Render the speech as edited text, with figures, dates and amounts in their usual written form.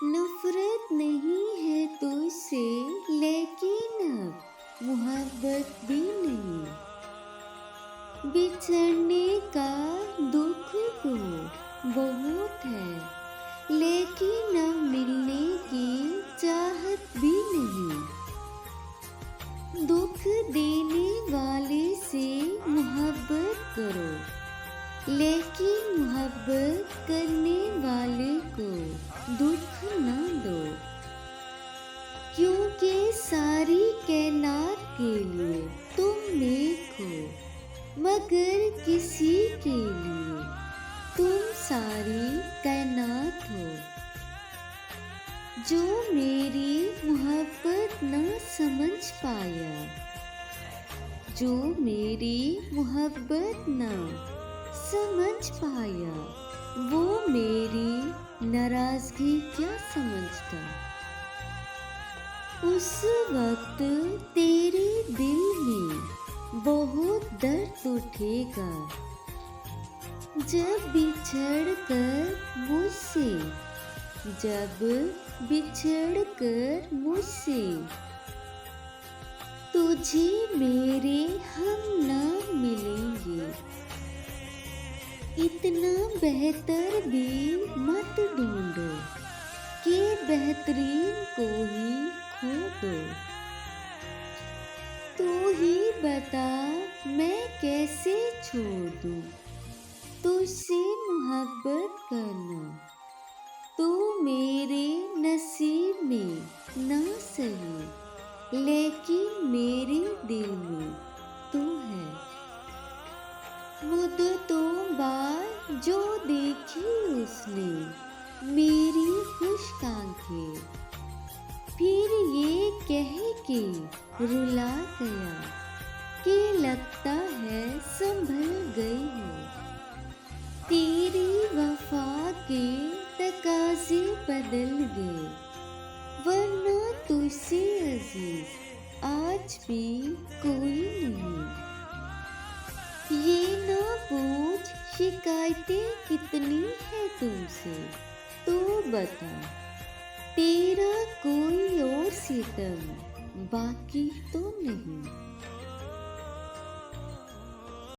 नफरत नहीं है तुझसे, लेकिन अब मोहब्बत भी नहीं। बिछड़ने का दुख तो बहुत है, लेकिन अब मिलने की चाहत भी नहीं। दुख देने वाले से मोहब्बत करो, लेकिन मोहब्बत करने वाले को दुख न दो। क्योंकि सारी कायनात के लिए तुम नेक हो, मगर किसी के लिए तुम सारी कायनात हो। जो मेरी मोहब्बत न समझ पाया, जो मेरी मोहब्बत न समझ पाया, वो मेरी नाराजगी क्या समझता। उस वक्त तेरे दिल में बहुत दर्द उठेगा, जब बिछड़ कर मुझसे, जब बिछड़ कर मुझसे तुझे मेरे हम ना मिलेंगे। इतना बेहतर भी मत ढूंढो कि बेहतरीन को ही खो दो। तू ही बता मैं कैसे छोड़ दूं तुझसे मोहब्बत करना। तू मेरे नसीब में ना सही, लेकिन मेरे दिल में तू है। मुद्दतों बाद जो देखी उसने मेरी खुश आंखें, फिर ये कह के रुला गया कि लगता है संभल गई हूँ। तेरी वफा के तकाज़े बदल गए, वरना तुझसे अजीज आज भी कोई नहीं। ये ना पूछ शिकायतें कितनी है तुमसे, तू बता तेरा कोई और सितम बाकी तो नहीं।